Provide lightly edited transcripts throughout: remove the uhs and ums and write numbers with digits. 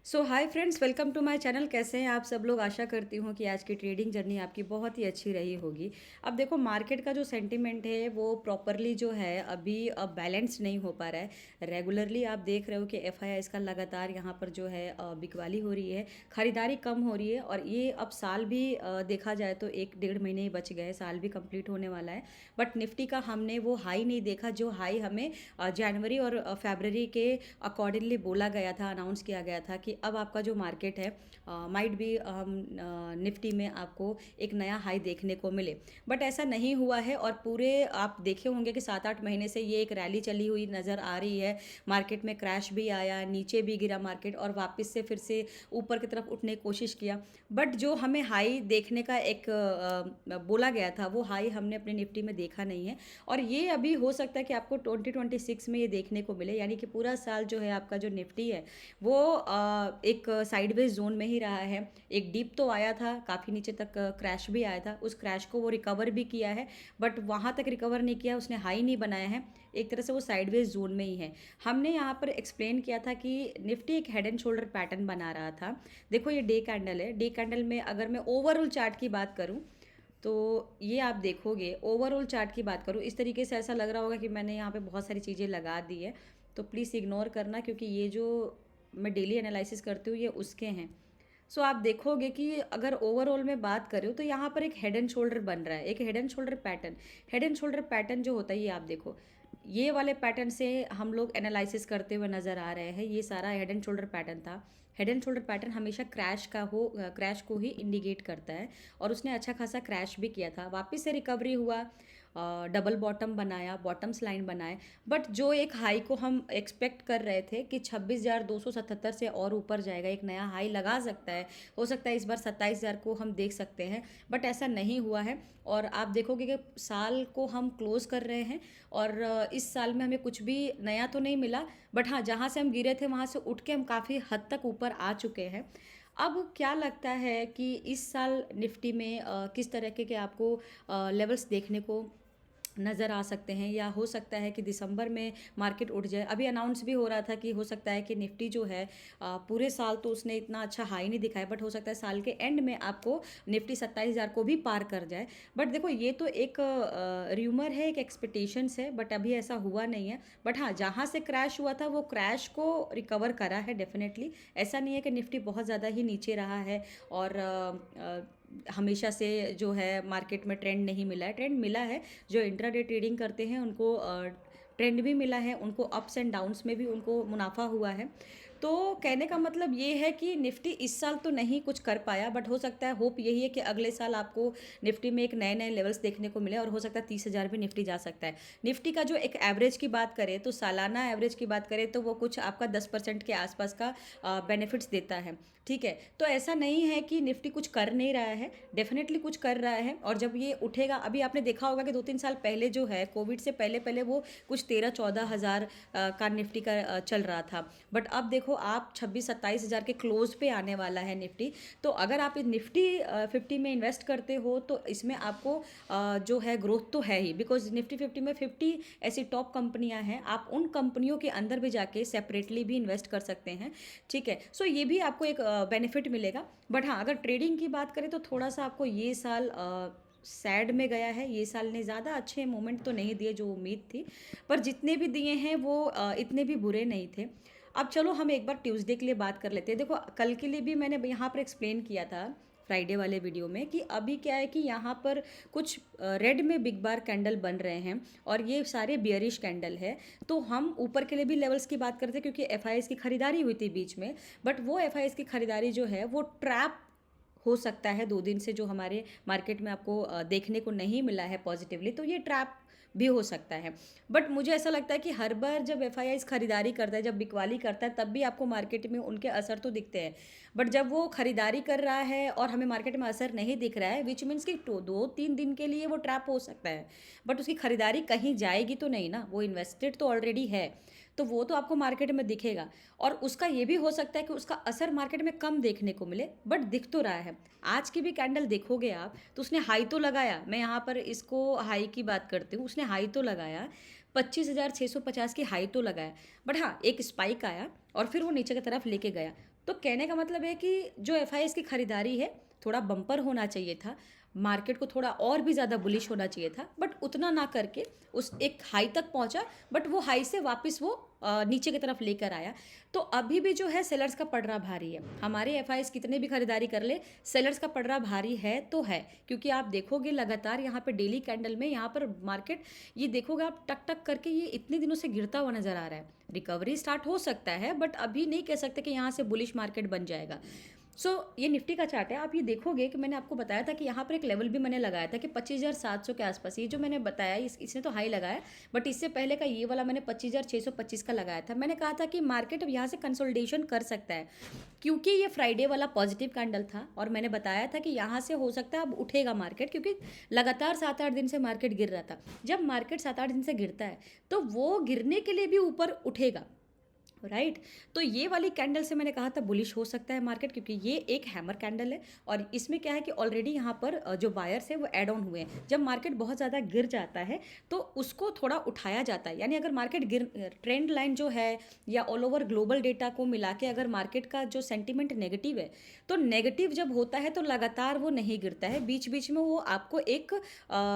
So hi friends, welcome to my channel. कैसे हैं आप सब लोग? आशा करती हूँ कि आज की ट्रेडिंग जर्नी आपकी बहुत ही अच्छी रही होगी। अब देखो, मार्केट का जो सेंटीमेंट है वो प्रॉपरली जो है अभी अब बैलेंस नहीं हो पा रहा है। रेगुलरली आप देख रहे हो कि एफआईआईज़ का लगातार यहाँ पर जो है बिकवाली हो रही है, खरीदारी कम हो रही है। और ये अब साल भी देखा जाए तो 1-1.5 महीने ही बच गए, साल भी कंप्लीट होने वाला है। बट निफ्टी का हमने वो हाई नहीं देखा जो हाई हमें जनवरी और फरवरी के अकॉर्डिंगली बोला गया था, अनाउंस किया गया था कि अब आपका जो मार्केट है माइट भी हम निफ्टी में आपको एक नया हाई देखने को मिले। बट ऐसा नहीं हुआ है और पूरे आप देखे होंगे कि 7-8 महीने से ये एक रैली चली हुई नज़र आ रही है। मार्केट में क्रैश भी आया, नीचे भी गिरा मार्केट और वापस से फिर से ऊपर की तरफ उठने की कोशिश किया। बट जो हमें हाई देखने का एक बोला गया था वो हाई हमने अपने निफ्टी में देखा नहीं है। और ये अभी हो सकता है कि आपको 2026 में ये देखने को मिले, यानी कि पूरा साल जो है आपका जो निफ्टी है वो एक साइडवेज जोन में ही रहा है। एक डीप तो आया था, काफ़ी नीचे तक क्रैश भी आया था, उस क्रैश को वो रिकवर भी किया है। बट वहाँ तक रिकवर नहीं किया, उसने हाई नहीं बनाया है। एक तरह से वो साइडवेज जोन में ही है। हमने यहाँ पर एक्सप्लेन किया था कि निफ्टी एक हेड एंड शोल्डर पैटर्न बना रहा था। देखो, ये डे कैंडल है। डे कैंडल में अगर मैं ओवरऑल चार्ट की बात करूँ तो ये आप देखोगे, ओवरऑल चार्ट की बात करूँ इस तरीके से ऐसा लग रहा होगा कि मैंने यहाँ पे बहुत सारी चीज़ें लगा दी है। तो प्लीज़ इग्नोर करना, क्योंकि ये जो मैं डेली एनालिसिस करती हूँ ये उसके हैं। सो आप देखोगे कि अगर ओवरऑल में बात करें तो यहाँ पर एक हेड एंड शोल्डर बन रहा है, एक head and shoulder pattern. Head and shoulder pattern जो होता है ये आप देखो, ये वाले पैटर्न से हम लोग एनालिसिस करते हुए नज़र आ रहे हैं। ये सारा हेड एंड शोल्डर पैटर्न था। हेड एंड शोल्डर पैटर्न हमेशा क्रैश को ही इंडिकेट करता है और उसने अच्छा खासा क्रैश भी किया था। वापस से रिकवरी हुआ, डबल बॉटम बनाया, बॉटम्स लाइन बनाए। बट जो एक हाई को हम एक्सपेक्ट कर रहे थे कि 26,277 से और ऊपर जाएगा, एक नया हाई लगा सकता है, हो सकता है इस बार 27,000 को हम देख सकते हैं। बट ऐसा नहीं हुआ है। और आप देखोगे कि साल को हम क्लोज कर रहे हैं और इस साल में हमें कुछ भी नया तो नहीं मिला। बट हाँ, जहाँ से हम गिरे थे वहाँ से उठ के हम काफ़ी हद तक ऊपर आ चुके हैं। अब क्या लगता है कि इस साल निफ्टी में किस तरह के आपको लेवल्स देखने को नज़र आ सकते हैं, या हो सकता है कि दिसंबर में मार्केट उठ जाए। अभी अनाउंस भी हो रहा था कि हो सकता है कि निफ्टी जो है पूरे साल तो उसने इतना अच्छा हाई नहीं दिखाया, बट हो सकता है साल के एंड में आपको निफ्टी 27,000 को भी पार कर जाए। बट देखो, ये तो एक र्यूमर है, एक एक्सपेक्टेशंस है, बट अभी ऐसा हुआ नहीं है। बट हाँ, जहाँ से क्रैश हुआ था वो क्रैश को रिकवर करा है डेफिनेटली। ऐसा नहीं है कि निफ्टी बहुत ज़्यादा ही नीचे रहा है और हमेशा से जो है मार्केट में ट्रेंड नहीं मिला है। ट्रेंड मिला है, जो इंट्राडे ट्रेडिंग करते हैं उनको ट्रेंड भी मिला है, उनको अप्स एंड डाउन्स में भी उनको मुनाफा हुआ है। तो कहने का मतलब ये है कि निफ्टी इस साल तो नहीं कुछ कर पाया, बट हो सकता है, होप यही है कि अगले साल आपको निफ्टी में एक नए नए लेवल्स देखने को मिले और हो सकता है 30,000 भी निफ्टी जा सकता है। निफ्टी का जो एक एवरेज की बात करें तो सालाना एवरेज की बात करें तो वो कुछ आपका 10% के आसपास का बेनिफिट्स देता है। ठीक है, तो ऐसा नहीं है कि निफ्टी कुछ कर नहीं रहा है, डेफिनेटली कुछ कर रहा है। और जब ये उठेगा, अभी आपने देखा होगा कि 2-3 साल पहले जो है कोविड से पहले पहले वो कुछ 13-14 हज़ार का निफ्टी का चल रहा था। बट अब देखो, आप 26-27 हज़ार के क्लोज पे आने वाला है निफ्टी। तो अगर आप निफ्टी 50 में इन्वेस्ट करते हो तो इसमें आपको जो है ग्रोथ तो है ही, बिकॉज निफ्टी 50 में 50 ऐसी टॉप कंपनियां हैं। आप उन कंपनियों के अंदर भी जाके सेपरेटली भी इन्वेस्ट कर सकते हैं। ठीक है, सो ये भी आपको एक बेनिफिट मिलेगा। बट हाँ, अगर ट्रेडिंग की बात करें तो थोड़ा सा आपको ये साल सैड में गया है। ये साल ने ज़्यादा अच्छे मोमेंट तो नहीं दिए जो उम्मीद थी, पर जितने भी दिए हैं वो इतने भी बुरे नहीं थे। अब चलो हम एक बार ट्यूसडे के लिए बात कर लेते हैं। देखो, कल के लिए भी मैंने यहाँ पर एक्सप्लेन किया था फ्राइडे वाले वीडियो में कि अभी क्या है कि यहाँ पर कुछ रेड में बिग बार कैंडल बन रहे हैं और ये सारे बियरिश कैंडल है। तो हम ऊपर के लिए भी लेवल्स की बात करते हैं क्योंकि एफआईआईज़ की खरीदारी हुई थी बीच में। बट वो एफआईआईज़ की खरीदारी जो है वो ट्रैप हो सकता है 2 दिन से, जो हमारे मार्केट में आपको देखने को नहीं मिला है पॉजिटिवली, तो ये ट्रैप भी हो सकता है। बट मुझे ऐसा लगता है कि हर बार जब एफआईआईज़ खरीदारी करता है, जब बिकवाली करता है, तब भी आपको मार्केट में उनके असर तो दिखते हैं। बट जब वो खरीदारी कर रहा है और हमें मार्केट में असर नहीं दिख रहा है, विच मीन्स कि 2-3 दिन के लिए वो ट्रैप हो सकता है, बट उसकी खरीदारी कहीं जाएगी तो नहीं ना, वो इन्वेस्टेड तो ऑलरेडी है। तो वो तो आपको मार्केट में दिखेगा और उसका ये भी हो सकता है कि उसका असर मार्केट में कम देखने को मिले, बट दिख तो रहा है। आज की भी कैंडल देखोगे आप तो उसने हाई तो लगाया, मैं यहाँ पर इसको हाई की बात करती हूँ, उसने हाई तो लगाया 25,650 की हाई तो लगाया। बट हाँ, एक स्पाइक आया और फिर वो नीचे की तरफ लेके गया। तो कहने का मतलब है कि जो एफआईएस की खरीदारी है थोड़ा बम्पर होना चाहिए था, मार्केट को थोड़ा और भी ज़्यादा बुलिश होना चाहिए था, बट उतना ना करके उस एक हाई तक पहुंचा, बट वो हाई से वापस वो नीचे की तरफ लेकर आया। तो अभी भी जो है सेलर्स का पड़रा भारी है, हमारे एफआईएस कितने भी खरीदारी कर ले, सेलर्स का पड़रा भारी है तो है, क्योंकि आप देखोगे लगातार यहाँ पे डेली कैंडल में यहाँ पर मार्केट, ये देखोगे आप टक टक करके ये इतने दिनों से गिरता हुआ नजर आ रहा है। रिकवरी स्टार्ट हो सकता है, बट अभी नहीं कह सकते कि यहाँ से बुलिश मार्केट बन जाएगा। ये निफ्टी का चार्ट है, आप ये देखोगे कि मैंने आपको बताया था कि यहाँ पर एक लेवल भी मैंने लगाया था कि 25,700 के आसपास, ये जो मैंने बताया इसने तो हाई लगाया, बट इससे पहले का ये वाला मैंने 25,625 का लगाया था। मैंने कहा था कि मार्केट अब यहाँ से कंसोलिडेशन कर सकता है, क्योंकि ये फ्राइडे वाला पॉजिटिव कैंडल था, और मैंने बताया था कि यहाँ से हो सकता है अब उठेगा मार्केट, क्योंकि लगातार 7-8 दिन से मार्केट गिर रहा था। जब मार्केट 7-8 दिन से गिरता है तो वो गिरने के लिए भी ऊपर उठेगा, राइट। तो ये वाली कैंडल से मैंने कहा था बुलिश हो सकता है मार्केट, क्योंकि ये एक हैमर कैंडल है, और इसमें क्या है कि ऑलरेडी यहाँ पर जो बायर्स है वो ऐड ऑन हुए हैं। जब मार्केट बहुत ज़्यादा गिर जाता है तो उसको थोड़ा उठाया जाता है, यानी अगर मार्केट गिर, ट्रेंड लाइन जो है या ऑल ओवर ग्लोबल डेटा को मिला के अगर मार्केट का जो सेंटिमेंट नेगेटिव है, तो नेगेटिव जब होता है तो लगातार वो नहीं गिरता है, बीच बीच में वो आपको एक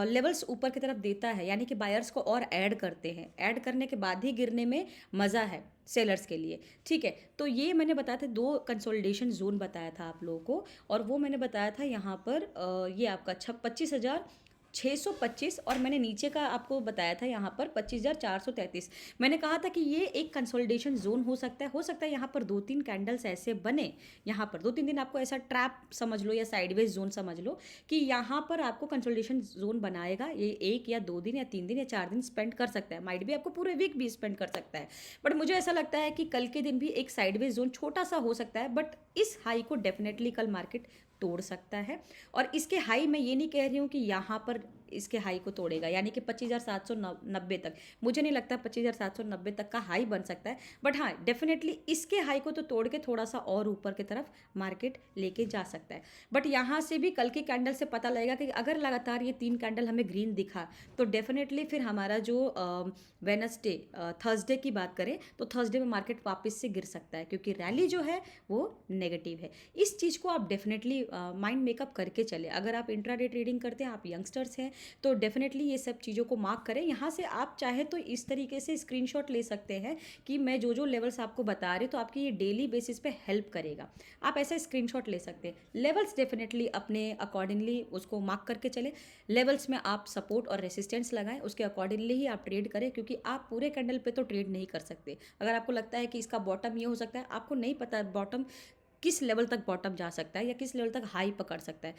लेवल्स ऊपर की तरफ देता है, यानी कि बायर्स को और ऐड करते हैं, ऐड करने के बाद ही गिरने में मज़ा है सेलर्स के लिए, ठीक है। तो ये मैंने बताया था, दो कंसोलिडेशन जोन बताया था आप लोगों को, और वो मैंने बताया था यहाँ पर ये आपका 25,625, और मैंने नीचे का आपको बताया था यहाँ पर 25,433। मैंने कहा था कि ये एक कंसोलिडेशन जोन हो सकता है यहाँ पर 2-3 कैंडल्स ऐसे बने, यहाँ पर 2-3 दिन आपको ऐसा ट्रैप समझ लो या साइडवेज जोन समझ लो कि यहाँ पर आपको कंसोलिडेशन जोन बनाएगा, ये 1 या 2 दिन या 3 दिन या 4 दिन स्पेंड कर सकता है, माइट भी आपको पूरे वीक भी स्पेंड कर सकता है, बट मुझे ऐसा लगता है कि कल के दिन भी एक साइडवेज जोन छोटा सा हो सकता है, बट इस हाई को डेफिनेटली कल मार्केट तोड़ सकता है। और इसके हाई मैं ये नहीं कह रही हूँ कि यहाँ पर इसके हाई को तोड़ेगा, यानी कि 25,790 तक, मुझे नहीं लगता 25,790 तक का हाई बन सकता है, बट हाँ डेफिनेटली इसके हाई को तो तोड़ के थोड़ा सा और ऊपर की तरफ मार्केट लेके जा सकता है। बट यहाँ से भी कल के कैंडल से पता लगेगा कि अगर लगातार ये 3 कैंडल हमें ग्रीन दिखा तो डेफिनेटली फिर हमारा जो वेनसडे थर्सडे की बात करें तो थर्सडे में मार्केट वापस से गिर सकता है, क्योंकि रैली जो है वो नेगेटिव है। इस चीज़ को आप डेफिनेटली माइंड मेकअप करके चले। अगर आप इंट्राडे ट्रेडिंग करते हैं, आप यंगस्टर्स हैं, तो डेफिनेटली ये सब चीज़ों को मार्क करें। यहाँ से आप चाहे तो इस तरीके से स्क्रीनशॉट ले सकते हैं कि मैं जो जो लेवल्स आपको बता रही हूँ, तो आपकी ये डेली बेसिस पे हेल्प करेगा, आप ऐसे स्क्रीनशॉट ले सकते हैं। लेवल्स डेफिनेटली अपने अकॉर्डिंगली उसको मार्क करके चले, लेवल्स में आप सपोर्ट और रेसिस्टेंस लगाएं, उसके अकॉर्डिंगली ही आप ट्रेड करें, क्योंकि आप पूरे कैंडल पे तो ट्रेड नहीं कर सकते। अगर आपको लगता है कि इसका बॉटम ये हो सकता है, आपको नहीं पता बॉटम किस लेवल तक बॉटम जा सकता है या किस लेवल तक हाई पकड़ सकता है,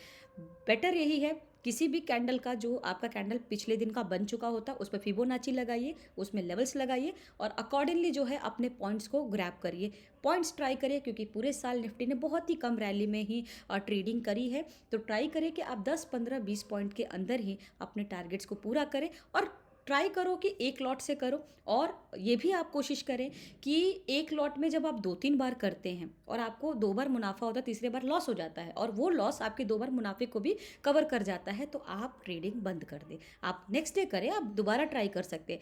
बेटर यही है किसी भी कैंडल का जो आपका कैंडल पिछले दिन का बन चुका होता है उस पर फिबोनाची लगाइए, उसमें लेवल्स लगाइए, और अकॉर्डिंगली जो है अपने पॉइंट्स को ग्रैब करिए, पॉइंट्स ट्राई करिए, क्योंकि पूरे साल निफ्टी ने बहुत ही कम रैली में ही ट्रेडिंग करी है। तो ट्राई करिए कि आप 10 15 20 पॉइंट के अंदर ही अपने टारगेट्स को पूरा करें, और ट्राई करो कि एक लॉट से करो, और ये भी आप कोशिश करें कि एक लॉट में जब आप 2-3 बार करते हैं और आपको 2 बार मुनाफा होता है, तीसरे बार लॉस हो जाता है, और वो लॉस आपके 2 बार मुनाफे को भी कवर कर जाता है, तो आप ट्रेडिंग बंद कर दें, आप नेक्स्ट डे करें, आप दोबारा ट्राई कर सकते हैं।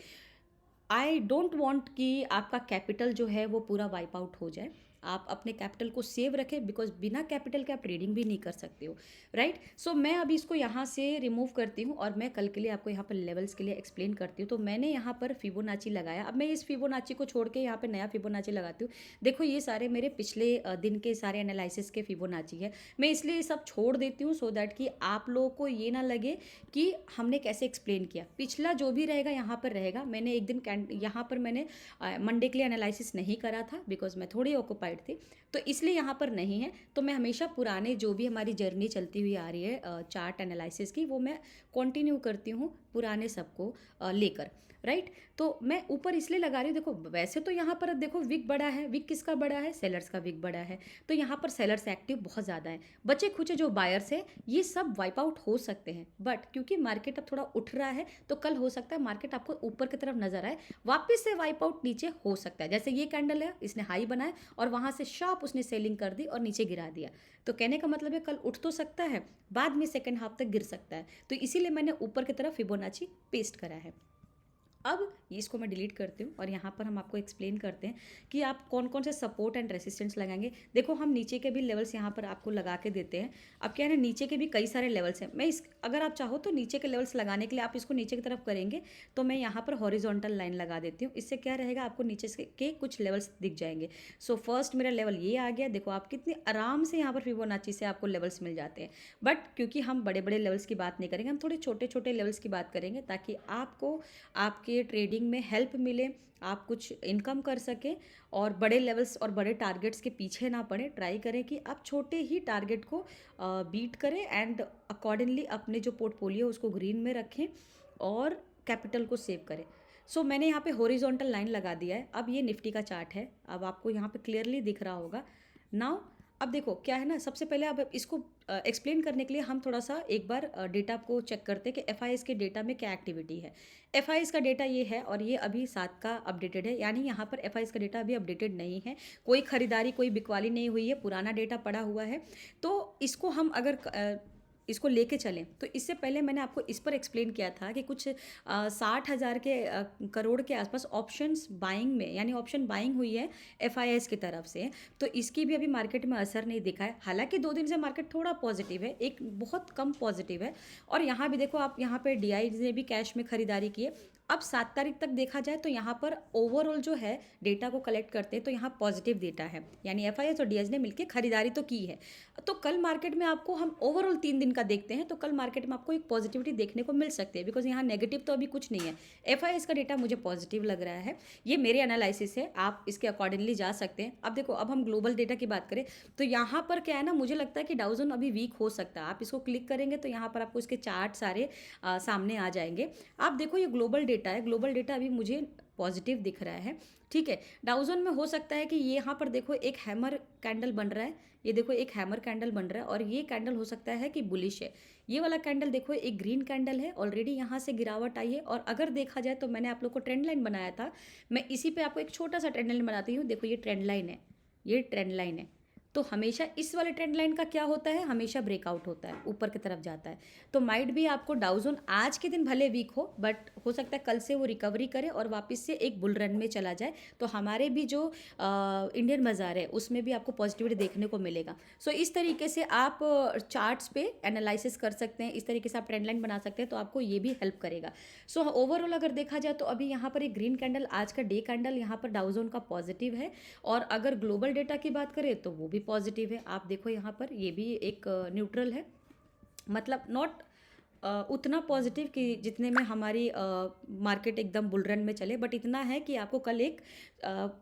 आई डोंट वॉन्ट कि आपका कैपिटल जो है वो पूरा वाइप आउट हो जाए, आप अपने कैपिटल को सेव रखें, बिकॉज बिना कैपिटल के आप ट्रेडिंग भी नहीं कर सकते हो, राइट। सो मैं अभी इसको यहाँ से रिमूव करती हूँ, और मैं कल के लिए आपको यहाँ पर लेवल्स के लिए एक्सप्लेन करती हूँ। तो मैंने यहाँ पर फिबोनाची लगाया, अब मैं इस फिबोनाची को छोड़ के यहाँ पे नया फिबोनाची लगाती हूँ। देखो ये सारे मेरे पिछले दिन के सारे एनालिसिस के फिबोनाची है, मैं इसलिए ये सब छोड़ देती हूँ सो दैट कि आप लोगों को ये ना लगे कि हमने कैसे एक्सप्लेन किया। पिछला जो भी रहेगा यहाँ पर रहेगा। मैंने एक दिन यहाँ पर मैंने मंडे के लिए एनालिसिस नहीं करा था, बिकॉज मैं थोड़ी ऑक्यूपाइड थी, तो इसलिए यहाँ पर नहीं है। तो मैं हमेशा पुराने जो भी हमारी जर्नी चलती हुई आ रही है चार्ट एनालिसिस की, वो मैं कंटिन्यू करती हूँ पुराने सबको लेकर, राइट। तो मैं ऊपर इसलिए लगा रही हूँ, देखो वैसे तो यहाँ पर देखो विक बड़ा है, विक किसका बड़ा है, सेलर्स का विक बड़ा है, तो यहाँ पर सेलर्स एक्टिव बहुत ज़्यादा है, बचे खुचे जो बायर्स है ये सब वाइप आउट हो सकते हैं, बट क्योंकि मार्केट अब थोड़ा उठ रहा है तो कल हो सकता है मार्केट आपको ऊपर की तरफ नजर आए, वापस से वाइप आउट नीचे हो सकता है। जैसे ये कैंडल है, इसने हाई बनाया और वहाँ से शार्प उसने सेलिंग कर दी और नीचे गिरा दिया, तो कहने का मतलब है कल उठ तो सकता है, बाद में सेकेंड हाफ तक गिर सकता है, तो इसीलिए मैंने ऊपर की तरफ फिबोनाची पेस्ट करा है। अब इसको मैं डिलीट करती हूँ और यहाँ पर हम आपको एक्सप्लेन करते हैं कि आप कौन कौन से सपोर्ट एंड रेसिस्टेंस लगाएंगे। देखो हम नीचे के भी लेवल्स यहाँ पर आपको लगा के देते हैं। अब क्या है ना, नीचे के भी कई सारे लेवल्स हैं। मैं इस अगर आप चाहो तो नीचे के लेवल्स लगाने के लिए आप इसको नीचे की तरफ करेंगे तो मैं यहाँ पर हॉरिजॉन्टल लाइन लगा देती हूँ। इससे क्या रहेगा, आपको नीचे के कुछ लेवल्स दिख जाएंगे। सो फर्स्ट मेरा लेवल ये आ गया। देखो आप कितनी आराम से यहाँ पर फिबोनाची से आपको लेवल्स मिल जाते हैं। बट क्योंकि हम बड़े बड़े लेवल्स की बात नहीं करेंगे, हम थोड़े छोटे छोटे लेवल्स की बात करेंगे ताकि आपको आपके ट्रेडिंग में हेल्प मिले, आप कुछ इनकम कर सकें और बड़े लेवल्स और बड़े टारगेट्स के पीछे ना पड़े। ट्राई करें कि आप छोटे ही टारगेट को बीट करें एंड अकॉर्डिंगली अपने जो पोर्टफोलियो उसको ग्रीन में रखें और कैपिटल को सेव करें। सो मैंने यहाँ पे हॉरिजॉन्टल लाइन लगा दिया है। अब ये निफ्टी का चार्ट है, अब आपको यहाँ पे क्लियरली दिख रहा होगा नाउ। अब देखो क्या है ना, सबसे पहले अब इसको एक्सप्लेन करने के लिए हम थोड़ा सा एक बार डेटा को चेक करते हैं कि एफ के डेटा में क्या एक्टिविटी है। एफ का डेटा ये है और ये अभी 7 का अपडेटेड है, यानी यहाँ पर एफ का डेटा अभी अपडेटेड नहीं है। कोई खरीदारी कोई बिकवाली नहीं हुई है, पुराना डेटा पड़ा हुआ है। तो इसको हम अगर इसको लेके चलें तो इससे पहले मैंने आपको इस पर एक्सप्लेन किया था कि कुछ 60,000 के करोड़ के आसपास ऑप्शंस बाइंग में, यानी ऑप्शन बाइंग हुई है एफ की तरफ से। तो इसकी भी अभी मार्केट में असर नहीं दिखा है। हालांकि 2 दिन से मार्केट थोड़ा पॉजिटिव है, एक बहुत कम पॉजिटिव है। और यहाँ भी देखो आप, यहाँ पे डी ने भी कैश में खरीदारी की है। अब 7 तारीख तक देखा जाए तो यहाँ पर ओवरऑल जो है डेटा को कलेक्ट करते हैं तो यहाँ पॉजिटिव डेटा है, यानी एफ और डी ने मिलकर खरीदारी तो की है। तो कल मार्केट में आपको हम ओवरऑल 3 दिन का देखते हैं तो कल मार्केट में आपको एक पॉजिटिविटी देखने को मिल सकती है, बिकॉज यहाँ नेगेटिव तो अभी कुछ नहीं है। एफ का डेटा मुझे पॉजिटिव लग रहा है। ये मेरे एनालिसिस है, आप इसके अकॉर्डिंगली जा सकते हैं। अब देखो, अब हम ग्लोबल डेटा की बात करें तो यहाँ पर क्या है ना, मुझे लगता है कि डाउ जोन अभी वीक हो सकता है। आप इसको क्लिक करेंगे तो यहाँ पर आपको इसके चार्ट सारे सामने आ जाएंगे। आप देखो ये ग्लोबल डेटा है, ग्लोबल डेटा अभी मुझे पॉजिटिव दिख रहा है। ठीक है, डाउ जोन में हो सकता है कि ये यहाँ पर देखो एक हैमर कैंडल बन रहा है, ये देखो एक हैमर कैंडल बन रहा है और ये कैंडल हो सकता है कि बुलिश है। ये वाला कैंडल देखो एक ग्रीन कैंडल है, ऑलरेडी यहाँ से गिरावट आई है। और अगर देखा जाए तो मैंने आप लोग को ट्रेंड लाइन बनाया था, मैं इसी पे आपको एक छोटा सा ट्रेंड लाइन बनाती हूँ। देखो ये ट्रेंड लाइन है, ये ट्रेंड लाइन है। तो हमेशा इस वाले ट्रेंड लाइन का क्या होता है, हमेशा ब्रेकआउट होता है, ऊपर की तरफ जाता है। तो माइट भी आपको डाउ जोन आज के दिन भले वीक हो, बट हो सकता है कल से वो रिकवरी करे और वापस से एक बुल रन में चला जाए। तो हमारे भी जो इंडियन बाजार है उसमें भी आपको पॉजिटिविटी देखने को मिलेगा। सो इस तरीके से आप चार्ट्स पे एनालिसिस कर सकते हैं, इस तरीके से आप ट्रेंड लाइन बना सकते हैं, तो आपको ये भी हेल्प करेगा। सो ओवरऑल अगर देखा जाए तो अभी यहाँ पर एक ग्रीन कैंडल, आज का डे कैंडल यहाँ पर डाउ जोन का पॉजिटिव है। और अगर ग्लोबल डेटा की बात करें तो वो भी पॉजिटिव है। आप देखो यहाँ पर ये भी एक न्यूट्रल है, मतलब नॉट उतना पॉजिटिव कि जितने में हमारी मार्केट एकदम बुल रन में चले, बट इतना है कि आपको कल एक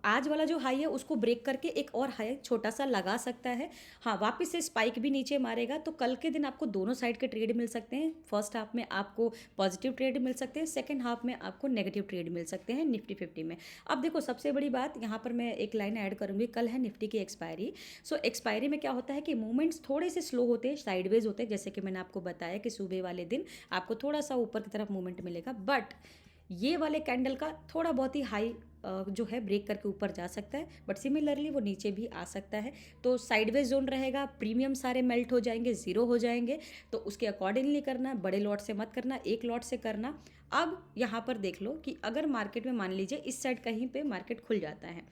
आज वाला जो हाई है उसको ब्रेक करके एक और हाई छोटा सा लगा सकता है। हाँ, वापस से स्पाइक भी नीचे मारेगा। तो कल के दिन आपको दोनों साइड के ट्रेड मिल सकते हैं। फर्स्ट हाफ में आपको पॉजिटिव ट्रेड मिल सकते हैं, सेकेंड हाफ में आपको नेगेटिव ट्रेड मिल सकते हैं निफ्टी 50 में। अब देखो सबसे बड़ी बात यहाँ पर मैं एक लाइन ऐड करूँगी, कल है निफ्टी की एक्सपायरी। सो एक्सपायरी में क्या होता है कि मूवमेंट्स थोड़े से स्लो होते हैं, साइडवेज होते हैं, जैसे कि मैंने आपको बताया कि सुबह वाले दिन आपको थोड़ा सा ऊपर की तरफ मूवमेंट मिलेगा। बट ये वाले कैंडल का थोड़ा बहुत ही हाई जो है ब्रेक करके ऊपर जा सकता है, बट सिमिलरली वो नीचे भी आ सकता है। तो साइडवेज जोन रहेगा, प्रीमियम सारे मेल्ट हो जाएंगे, ज़ीरो हो जाएंगे। तो उसके अकॉर्डिंगली करना, बड़े लॉट से मत करना, एक लॉट से करना। अब यहाँ पर देख लो कि अगर मार्केट में मान लीजिए इस साइड कहीं पे मार्केट खुल जाता है,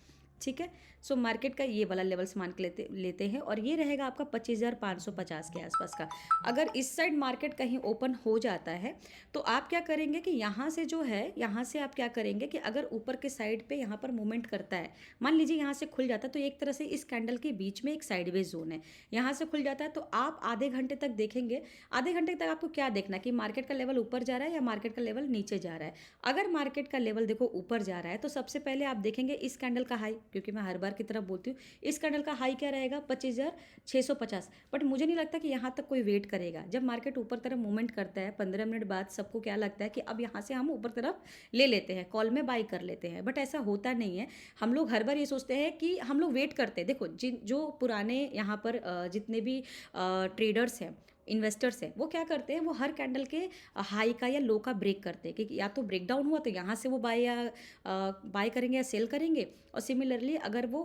ठीक है, सो मार्केट का ये वाला लेवल्स मान के लेते हैं और ये रहेगा आपका 25,550 के आसपास का। अगर इस साइड मार्केट कहीं ओपन हो जाता है तो आप क्या करेंगे कि यहाँ से जो है, यहाँ से आप क्या करेंगे कि अगर ऊपर के साइड पे यहाँ पर मूवमेंट करता है, मान लीजिए यहाँ से खुल जाता है, तो एक तरह से इस कैंडल के बीच में एक साइडवेज जोन है, यहाँ से खुल जाता है तो आप आधे घंटे तक देखेंगे। आधे घंटे तक आपको क्या देखना कि मार्केट का लेवल ऊपर जा रहा है या मार्केट का लेवल नीचे जा रहा है। अगर मार्केट का लेवल देखो ऊपर जा रहा है तो सबसे पहले आप देखेंगे इस कैंडल का हाई, क्योंकि मैं हर बार की तरफ बोलती हूँ, इस कैंडल का हाई क्या रहेगा 25,650। बट मुझे नहीं लगता कि यहाँ तक कोई वेट करेगा। जब मार्केट ऊपर तरफ मूवमेंट करता है 15 मिनट बाद सबको क्या लगता है कि अब यहाँ से हम ऊपर तरफ ले लेते हैं, कॉल में बाई कर लेते हैं, बट ऐसा होता नहीं है। हम लोग हर बार ये सोचते हैं कि हम लोग वेट करते हैं। देखो जो पुराने यहाँ पर जितने भी ट्रेडर्स हैं इन्वेस्टर्स हैं वो क्या करते हैं, वो हर कैंडल के हाई का या लो का ब्रेक करते हैं कि या तो ब्रेक डाउन हुआ तो यहाँ से वो बाय या बाय करेंगे या सेल करेंगे। और सिमिलरली अगर वो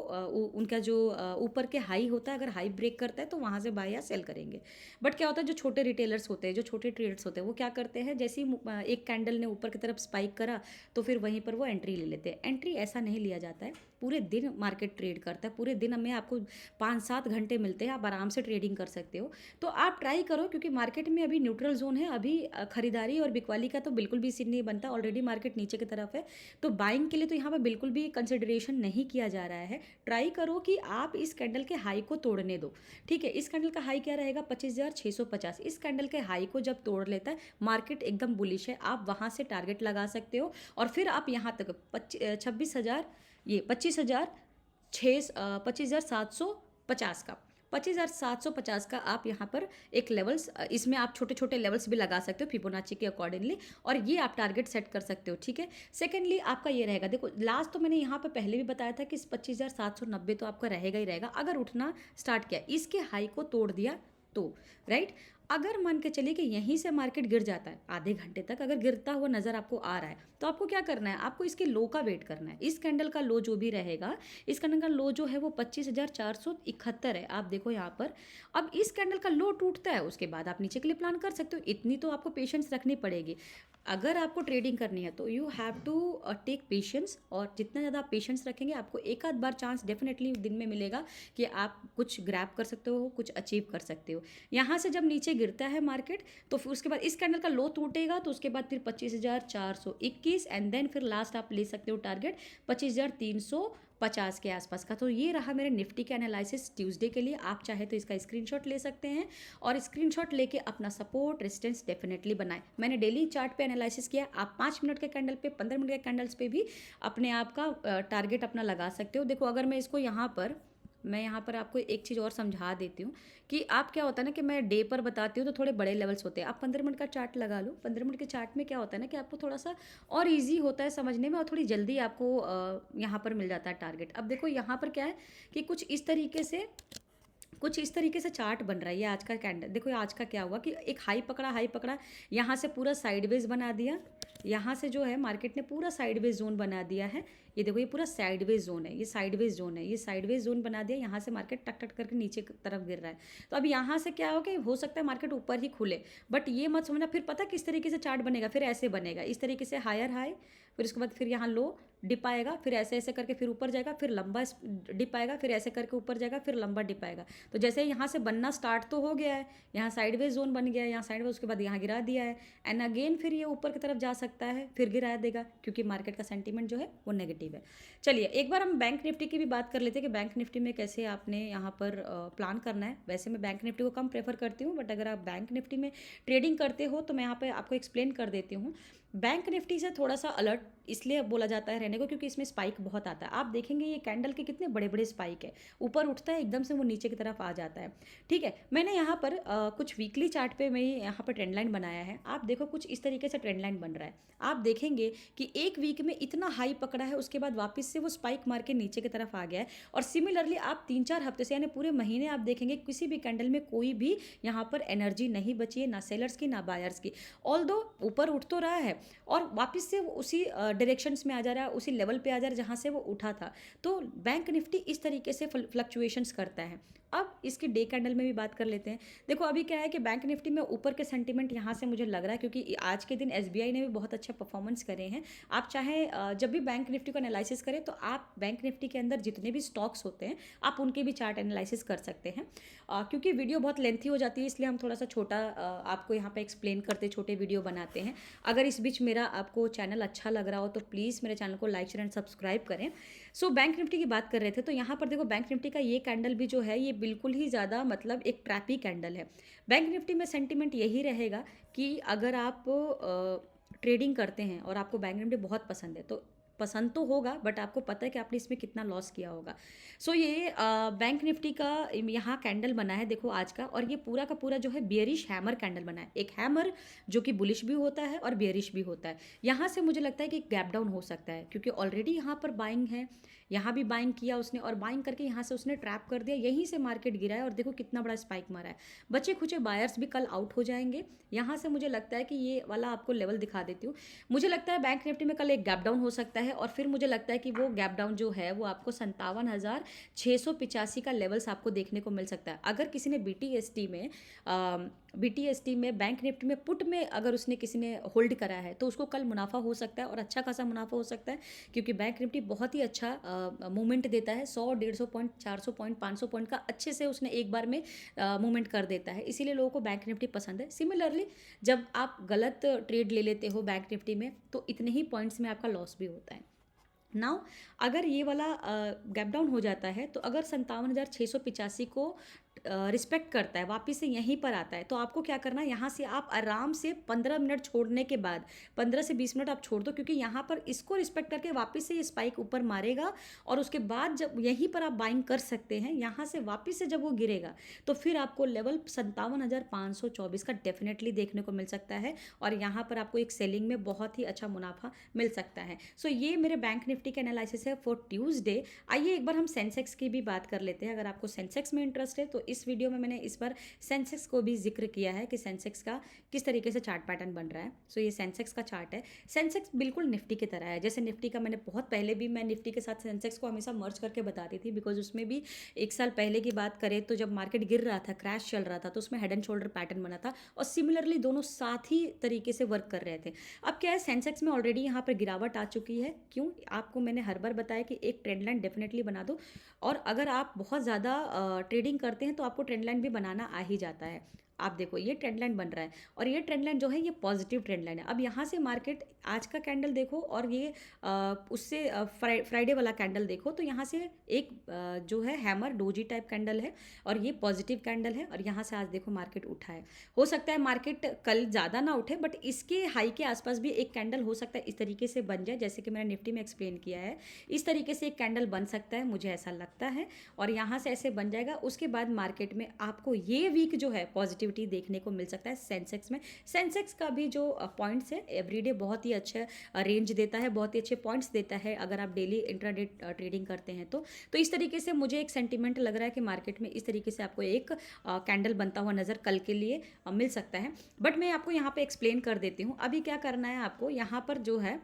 उनका जो ऊपर के हाई होता है, अगर हाई ब्रेक करता है तो वहाँ से बाय या सेल करेंगे। बट क्या होता है, जो छोटे रिटेलर्स होते हैं, जो छोटे ट्रेडर्स होते हैं, वो क्या करते हैं, जैसे ही एक कैंडल ने ऊपर की तरफ स्पाइक करा तो फिर वहीं पर वो एंट्री ले लेते हैं। एंट्री ऐसा नहीं लिया जाता है, पूरे दिन मार्केट ट्रेड करता है, पूरे दिन में आपको 5-7 घंटे मिलते हैं, आप आराम से ट्रेडिंग कर सकते हो। तो आप ट्राई करो, क्योंकि मार्केट में अभी न्यूट्रल जोन है, अभी खरीदारी और बिकवाली का तो बिल्कुल भी सीन नहीं बनता, ऑलरेडी मार्केट नीचे की तरफ है। तो बाइंग के लिए तो यहाँ पर बिल्कुल भी कंसिडरेशन नहीं किया जा रहा है। ट्राई करो कि आप इस कैंडल के हाई को तोड़ने दो। ठीक है, इस कैंडल का हाई क्या रहेगा, 25,650। इस कैंडल के हाई को जब तोड़ लेता है मार्केट एकदम बुलिश है, आप वहाँ से टारगेट लगा सकते हो। और फिर आप यहाँ तक 26,000, ये 25,750 का, 25,750 का आप यहाँ पर एक लेवल्स, इसमें आप छोटे छोटे लेवल्स भी लगा सकते हो फिबोनाची के अकॉर्डिंगली, और ये आप टारगेट सेट कर सकते हो। ठीक है, सेकेंडली आपका ये रहेगा, देखो लास्ट तो मैंने यहाँ पे पहले भी बताया था कि 25,790 तो आपका रहेगा ही रहेगा। अगर उठना स्टार्ट किया, इसके हाई को तोड़ दिया तो, राइट, अगर मान के चलिए कि यहीं से मार्केट गिर जाता है, आधे घंटे तक अगर गिरता हुआ नजर आपको आ रहा है, तो आपको क्या करना है, आपको इसके लो का वेट करना है। इस कैंडल का लो जो भी रहेगा, इस कैंडल का लो जो है वो 25,471 है, आप देखो यहाँ पर। अब इस कैंडल का लो टूटता है, उसके बाद आप नीचे के लिए प्लान कर सकते हो। इतनी तो आपको पेशेंस रखनी पड़ेगी। अगर आपको ट्रेडिंग करनी है तो you have to take patience, और जितना ज़्यादा आप पेशेंस रखेंगे, आपको एक आध बार चांस डेफिनेटली दिन में मिलेगा कि आप कुछ ग्रैब कर सकते हो, कुछ अचीव कर सकते हो। यहाँ से जब नीचे गिरता है मार्केट, तो फिर उसके बाद इस कैंडल का लो टूटेगा, तो उसके बाद फिर 25,421, एंड देन फिर लास्ट आप ले सकते हो टारगेट 25,350 के आसपास का। तो ये रहा मेरे निफ्टी के एनालिसिस ट्यूसडे के लिए। आप चाहे तो इसका स्क्रीनशॉट ले सकते हैं, और स्क्रीनशॉट लेके अपना सपोर्ट रेजिस्टेंस डेफिनेटली बनाएं। मैंने डेली चार्ट पे एनालिसिस किया, आप 5 मिनट के कैंडल पे, 15 मिनट के कैंडल्स पे भी अपने आप का टारगेट अपना लगा सकते हो। देखो अगर मैं यहाँ पर आपको एक चीज़ और समझा देती हूँ कि आप, क्या होता है ना कि मैं डे पर बताती हूँ तो थोड़े बड़े लेवल्स होते हैं। आप 15 मिनट का चार्ट लगा लो। 15 मिनट के चार्ट में क्या होता है ना कि आपको थोड़ा सा और इजी होता है समझने में, और थोड़ी जल्दी आपको यहाँ पर मिल जाता है टारगेट। अब देखो यहाँ पर क्या है कि कुछ इस तरीके से चार्ट बन रहा है। ये आज का कैंडल देखो, आज का क्या हुआ कि एक हाई पकड़ा, यहाँ से पूरा साइडवेज बना दिया, यहाँ से जो है मार्केट ने पूरा साइडवेज जोन बना दिया है। ये देखो, ये पूरा साइडवेज जोन है, ये साइडवेज जोन है, ये साइडवेज जोन बना दिया। यहाँ से मार्केट टक टक करके नीचे की तरफ गिर रहा है। तो अब यहाँ से क्या हो कि हो सकता है मार्केट ऊपर ही खुले, बट ये मत समझना फिर पता किस तरीके से चार्ट बनेगा, फिर ऐसे बनेगा, इस तरीके से हायर हाई, फिर उसके बाद फिर यहाँ लो डिप आएगा, फिर ऐसे ऐसे करके फिर ऊपर जाएगा, फिर लंबा डिप आएगा, फिर ऐसे करके ऊपर जाएगा, फिर लंबा डिप आएगा। तो जैसे यहाँ से बनना स्टार्ट तो हो गया है, यहाँ साइडवेज जोन बन गया है, यहाँ साइडवेज, उसके बाद यहाँ गिरा दिया है, एंड अगेन फिर ये ऊपर की तरफ जा सकता है, फिर गिरा देगा, क्योंकि मार्केट का सेंटीमेंट जो है वो नेगेटिव है। चलिए एक बार हम बैंक निफ्टी की भी बात कर लेते हैं कि बैंक निफ्टी में कैसे आपने यहाँ पर प्लान करना है। वैसे मैं बैंक निफ्टी को कम प्रेफर करती हूँ, बट अगर आप बैंक निफ्टी में ट्रेडिंग करते हो तो मैं यहाँ पे आपको एक्सप्लेन कर देती हूँ। बैंक निफ्टी से थोड़ा सा अलर्ट इसलिए बोला जाता है रहने को, क्योंकि इसमें स्पाइक बहुत आता है। आप देखेंगे ये कैंडल के कितने बड़े बड़े स्पाइक है, ऊपर उठता है एकदम से वो नीचे की तरफ आ जाता है। ठीक है, मैंने यहाँ पर कुछ वीकली चार्ट पे मैं यहाँ पर ट्रेंड लाइन बनाया है। आप देखो कुछ इस तरीके से ट्रेंड लाइन बन रहा है। आप देखेंगे कि एक वीक में इतना हाई पकड़ा है, उसके बाद वापस से वो स्पाइक मार के नीचे की तरफ आ गया है। और सिमिलरली आप 3-4 हफ्ते से, यानी पूरे महीने आप देखेंगे किसी भी कैंडल में कोई भी यहाँ पर एनर्जी नहीं बची है, ना सेलर्स की ना बायर्स की। ऑल्दो ऊपर उठ तो रहा है और वापस से वो उसी डायरेक्शंस में आ जा रहा है, उसी लेवल पे आ जा रहा है जहाँ से वो उठा था। तो बैंक निफ्टी इस तरीके से फ्लक्चुएशंस करता है। अब इसकी डे कैंडल में भी बात कर लेते हैं। देखो अभी क्या है कि बैंक निफ्टी में ऊपर के सेंटीमेंट यहाँ से मुझे लग रहा है, क्योंकि आज के दिन एसबीआई ने भी बहुत अच्छा परफॉर्मेंस करे हैं। आप चाहे जब भी बैंक निफ्टी को एनालिसिस करें तो आप बैंक निफ्टी के अंदर जितने भी स्टॉक्स होते हैं आप उनके भी चार्ट एनालिसिस कर सकते हैं। क्योंकि वीडियो बहुत लेंथी हो जाती है, इसलिए हम थोड़ा सा छोटा आपको यहाँ पे एक्सप्लेन करते, छोटे वीडियो बनाते हैं। अगर इस बीच मेरा आपको चैनल अच्छा लग रहा हो तो प्लीज़ मेरे चैनल को लाइक शेयर एंड सब्सक्राइब करें। सो बैंक निफ्टी की बात कर रहे थे, तो यहाँ पर देखो बैंक निफ्टी का ये कैंडल भी जो है ये बिल्कुल ही ज़्यादा मतलब एक ट्रैपी कैंडल है। बैंक निफ्टी में सेंटीमेंट यही रहेगा कि अगर आप ट्रेडिंग करते हैं और आपको बैंक निफ्टी बहुत पसंद है तो पसंद तो होगा बट आपको पता है कि आपने इसमें कितना लॉस किया होगा। सो ये बैंक निफ्टी का यहाँ कैंडल बना है देखो आज का, और ये पूरा का पूरा जो है बियरिश हैमर कैंडल बना है। एक हैमर जो कि बुलिश भी होता है और बियरिश भी होता है। यहाँ से मुझे लगता है कि गैप डाउन हो सकता है, क्योंकि ऑलरेडी यहाँ पर बाइंग है, यहाँ भी बाइंग किया उसने, और बाइंग करके यहाँ से उसने ट्रैप कर दिया, यहीं से मार्केट गिरा है और देखो कितना बड़ा स्पाइक मारा है। बचे खुचे बायर्स भी कल आउट हो जाएंगे। यहाँ से मुझे लगता है कि ये वाला आपको लेवल दिखा देती हूँ। मुझे लगता है बैंक निफ्टी में कल एक गैप डाउन हो सकता है, और फिर मुझे लगता है कि वो गैप डाउन जो है वो आपको 57,685 का लेवल्स आपको देखने को मिल सकता है। अगर किसी ने बीटीएसटी में बैंक निफ्टी में पुट में अगर उसने किसी ने होल्ड करा है तो उसको कल मुनाफा हो सकता है, और अच्छा खासा मुनाफा हो सकता है, क्योंकि बैंक निफ्टी बहुत ही अच्छा मूवमेंट देता है। 100, 150 पॉइंट, 400 पॉइंट, 500 पॉइंट का अच्छे से उसने एक बार में मूवमेंट कर देता है, इसीलिए लोगों को बैंक निफ्टी पसंद है। सिमिलरली जब आप गलत ट्रेड ले लेते हो बैंक निफ्टी में तो इतने ही पॉइंट्स में आपका लॉस भी होता है। नाउ अगर ये वाला गैप डाउन हो जाता है, तो अगर 57,685 को रिस्पेक्ट करता है, वापिस से यहीं पर आता है, तो आपको क्या करना है, यहाँ से आप आराम से 15 मिनट छोड़ने के बाद 15 से 20 मिनट आप छोड़ दो, क्योंकि यहाँ पर इसको रिस्पेक्ट करके वापस से ये स्पाइक ऊपर मारेगा, और उसके बाद जब यहीं पर आप बाइंग कर सकते हैं। यहाँ से वापस से जब वो गिरेगा तो फिर आपको लेवल 57,524 का डेफिनेटली देखने को मिल सकता है, और यहाँ पर आपको एक सेलिंग में बहुत ही अच्छा मुनाफा मिल सकता है। सो ये मेरे बैंक निफ्टी के एनालिसिस है फॉर ट्यूसडे। आइए एक बार हम सेंसेक्स की भी बात कर लेते हैं। अगर आपको सेंसेक्स में इंटरेस्ट है तो इस वीडियो में मैंने इस बार सेंसेक्स को भी जिक्र किया है कि सेंसेक्स का किस तरीके से चार्ट पैटर्न बन रहा है। सो ये सेंसेक्स का चार्ट है। सेंसेक्स बिल्कुल निफ्टी की तरह है। जैसे निफ्टी का मैंने बहुत पहले भी मैं निफ्टी के साथ सेंसेक्स को हमेशा मर्ज करके बताती थी, बिकॉज उसमें भी 1 साल पहले की बात करें तो जब मार्केट गिर रहा था, क्रैश चल रहा था, तो उसमें हेड एंड शोल्डर पैटर्न बना था, और सिमिलरली दोनों साथ ही तरीके से वर्क कर रहे थे। अब क्या है, सेंसेक्स में ऑलरेडी यहाँ पर गिरावट आ चुकी है। क्यों? आपको मैंने हर बार बताया कि एक ट्रेंड लाइन डेफिनेटली बना दो, और अगर आप बहुत ज़्यादा ट्रेडिंग करते हैं तो आपको ट्रेंड लाइन भी बनाना आ ही जाता है। आप देखो ये ट्रेंड लाइन बन रहा है, और ये ट्रेंड लाइन जो है ये पॉजिटिव ट्रेंड लाइन है। अब यहाँ से मार्केट आज का कैंडल देखो, और ये उससे फ्राइडे वाला कैंडल देखो, तो यहाँ से एक जो है हैमर डोजी टाइप कैंडल है, और ये पॉजिटिव कैंडल है, और यहाँ से आज देखो मार्केट उठा है। हो सकता है मार्केट कल ज़्यादा ना उठे, बट इसके हाई के आसपास भी एक कैंडल हो सकता है इस तरीके से बन जाए, जैसे कि मैंने निफ्टी में एक्सप्लेन किया है। इस तरीके से एक कैंडल बन सकता है, मुझे ऐसा लगता है, और यहाँ से ऐसे बन जाएगा। उसके बाद मार्केट में आपको ये वीक जो है पॉजिटिविटी देखने को मिल सकता है सेंसेक्स में। सेंसेक्स का भी जो पॉइंट्स है एवरीडे बहुत ही अच्छा रेंज देता है, बहुत ही अच्छे पॉइंट्स देता है अगर आप डेली इंट्राडे ट्रेडिंग करते हैं तो इस तरीके से मुझे एक सेंटीमेंट लग रहा है कि मार्केट में इस तरीके से आपको एक कैंडल बनता हुआ नज़र कल के लिए मिल सकता है। बट मैं आपको यहाँ पे एक्सप्लेन कर देती हूँ अभी क्या करना है आपको यहाँ पर जो है।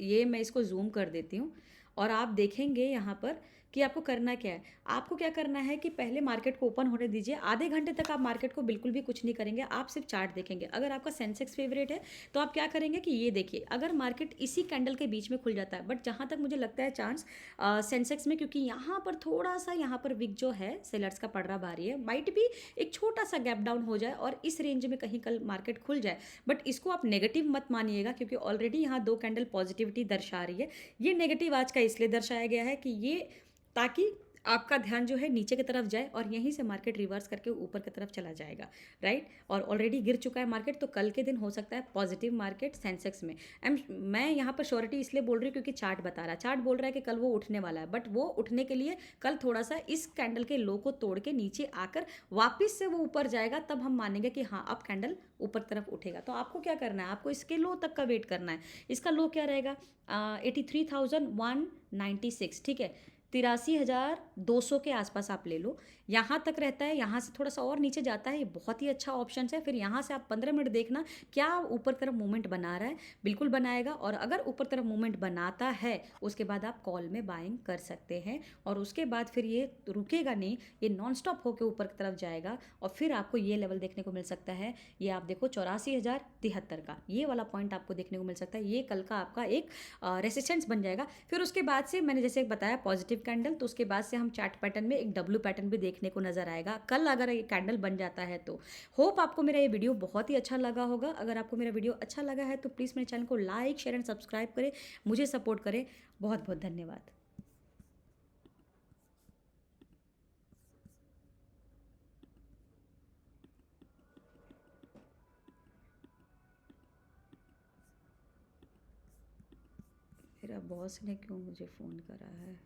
ये मैं इसको जूम कर देती हूँ, और आप देखेंगे यहाँ पर कि आपको करना क्या है। आपको क्या करना है कि पहले मार्केट को ओपन होने दीजिए। आधे घंटे तक आप मार्केट को बिल्कुल भी कुछ नहीं करेंगे, आप सिर्फ चार्ट देखेंगे। अगर आपका सेंसेक्स फेवरेट है तो आप क्या करेंगे कि ये देखिए, अगर मार्केट इसी कैंडल के बीच में खुल जाता है, बट जहाँ तक मुझे लगता है चांस सेंसेक्स में, क्योंकि यहाँ पर थोड़ा सा यहाँ पर विक जो है सेलर्स का पड़ रहा भारी है, माइट भी एक छोटा सा गैप डाउन हो जाए और इस रेंज में कहीं कल मार्केट खुल जाए। बट इसको आप नेगेटिव मत मानिएगा, क्योंकि ऑलरेडी यहाँ 2 कैंडल पॉजिटिविटी दर्शा रही है। ये नेगेटिव आज का इसलिए दर्शाया गया है कि ये, ताकि आपका ध्यान जो है नीचे की तरफ जाए और यहीं से मार्केट रिवर्स करके ऊपर की तरफ चला जाएगा, राइट। और ऑलरेडी गिर चुका है मार्केट, तो कल के दिन हो सकता है पॉजिटिव मार्केट सेंसेक्स में। मैं यहाँ पर श्योरिटी इसलिए बोल रही हूँ क्योंकि चार्ट बता रहा है, चार्ट बोल रहा है कि कल वो उठने वाला है, बट वो उठने के लिए कल थोड़ा सा इस कैंडल के लो को तोड़ के नीचे आकर वापिस से वो ऊपर जाएगा, तब हम मानेंगे कि हाँ अब कैंडल ऊपर तरफ उठेगा। तो आपको क्या करना है, आपको इसके लो तक का वेट करना है। इसका लो क्या रहेगा, 83,196, ठीक है, 83,200 के आसपास आप ले लो। यहाँ तक रहता है, यहाँ से थोड़ा सा और नीचे जाता है, ये बहुत ही अच्छा ऑप्शन है। फिर यहाँ से आप 15 मिनट देखना क्या ऊपर तरफ मूवमेंट बना रहा है, बिल्कुल बनाएगा। और अगर ऊपर तरफ मूवमेंट बनाता है उसके बाद आप कॉल में बाइंग कर सकते हैं, और उसके बाद फिर ये रुकेगा नहीं, ये नॉन स्टॉप होकर ऊपर की तरफ जाएगा, और फिर आपको ये लेवल देखने को मिल सकता है। ये आप देखो 84,073 का ये वाला पॉइंट आपको देखने को मिल सकता है। ये कल का आपका एक रेसिस्टेंस बन जाएगा। फिर उसके बाद से मैंने जैसे बताया पॉजिटिव कैंडल, तो उसके बाद से हम चार्ट पैटर्न में एक डब्ल्यू पैटर्न भी देखने को नजर आएगा कल, अगर ये कैंडल बन जाता है तो। होप आपको मेरा ये वीडियो बहुत ही अच्छा लगा होगा। अगर आपको मेरा वीडियो अच्छा लगा है तो प्लीज़ मेरे चैनल को लाइक, शेयर एंड सब्सक्राइब करें, मुझे सपोर्ट करें। बहुत बहुत धन्यवाद। तेरा बॉस ने क्यों मुझे फ़ोन करा है?